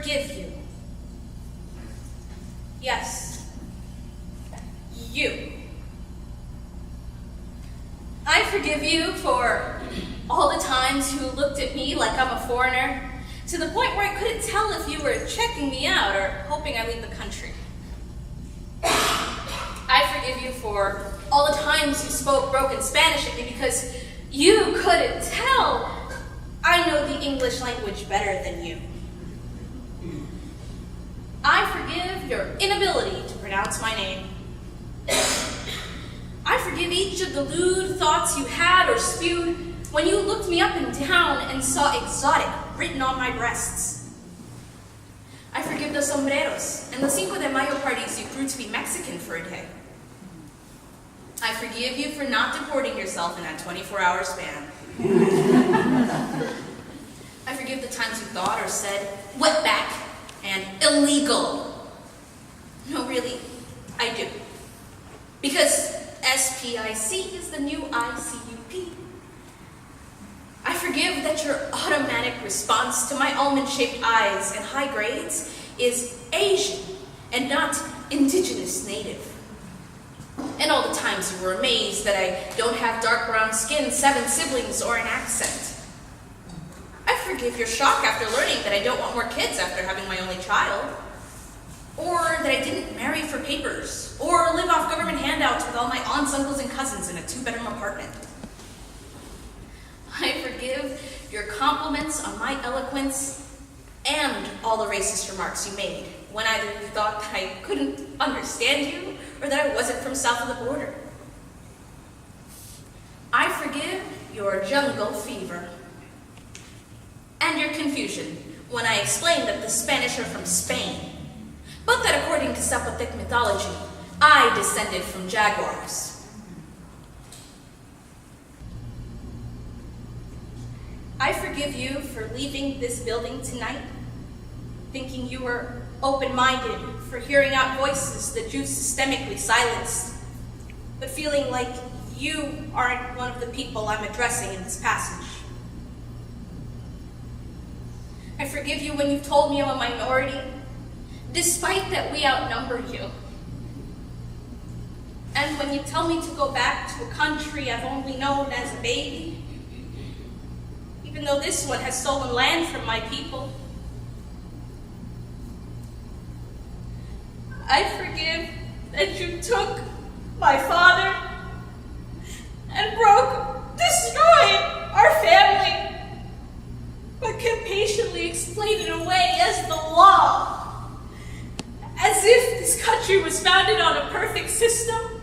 forgive you. Yes, you. I forgive you for all the times you looked at me like I'm a foreigner, to the point where I couldn't tell if you were checking me out or hoping I leave the country. I forgive you for all the times you spoke broken Spanish at me because you couldn't tell I know the English language better than you. I forgive your inability to pronounce my name. I forgive each of the lewd thoughts you had or spewed when you looked me up and down and saw exotic written on my breasts. I forgive the sombreros and the Cinco de Mayo parties you grew to be Mexican for a day. I forgive you for not deporting yourself in that 24-hour span. I forgive the times you thought or said wetback and illegal. No, really, I do. Because SPIC is the new ICUP. I forgive that your automatic response to my almond-shaped eyes and high grades is Asian and not indigenous native. And all the times you were amazed that I don't have dark brown skin, 7 siblings, or an accent. I forgive your shock after learning that I don't want more kids after having my only child. Or that I didn't marry for papers, or live off government handouts with all my aunts, uncles, and cousins in a 2-bedroom apartment. I forgive your compliments on my eloquence and all the racist remarks you made when either you thought that I couldn't understand you or that I wasn't from south of the border. I forgive your jungle fever and your confusion when I explained that the Spanish are from Spain, but that according to Zapotec mythology, I descended from jaguars. I forgive you for leaving this building tonight, thinking you were open-minded for hearing out voices that you systemically silenced, but feeling like you aren't one of the people I'm addressing in this passage. I forgive you when you've told me I'm a minority, despite that we outnumber you. And when you tell me to go back to a country I've only known as a baby, even though this one has stolen land from my people. I forgive that you took my father and destroyed our family, but can patiently explain it away as the law, as if this country was founded on a perfect system.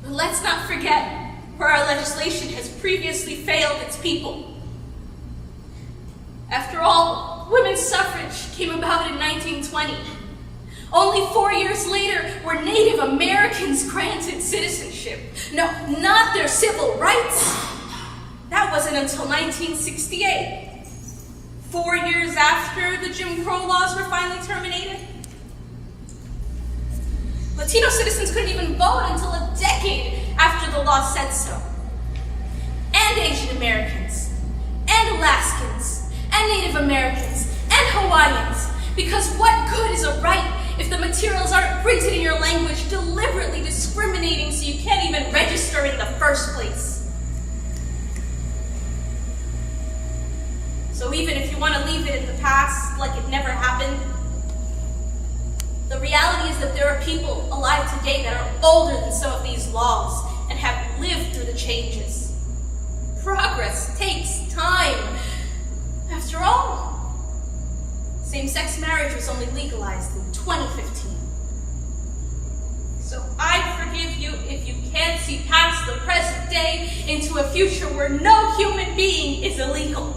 But let's not forget where our legislation has previously failed its people. After all, women's suffrage came about in 1920. Only 4 years later were Native Americans granted citizenship. No, not their civil rights. That wasn't until 1968. 4 years after the Jim Crow laws were finally terminated. Latino citizens couldn't even vote until a decade after the law said so. And Asian Americans, and Alaskans, and Native Americans, and Hawaiians. Because what good is a right if the materials aren't printed in your language, deliberately discriminating so you can't even register in the first place? So even if you want to leave it in the past like it never happened, the reality is that there are people alive today that are older than some of these laws and have lived through the changes. Progress takes time. After all, same-sex marriage was only legalized in 2015. So I forgive you if you can't see past the present day into a future where no human being is illegal.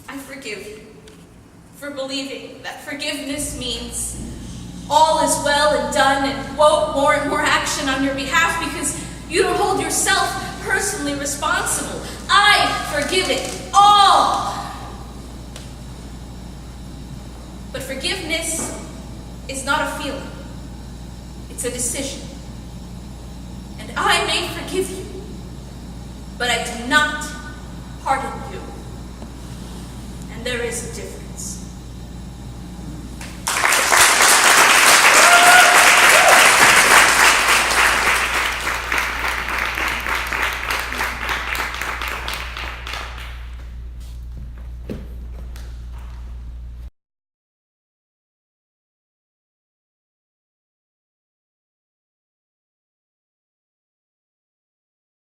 I forgive you for believing that forgiveness means all is well and done and won't warrant more action on your behalf because you don't hold yourself personally responsible. I forgive it all. But forgiveness is not a feeling. It's a decision. And and I may forgive you, but I do not pardon you. And there is a difference.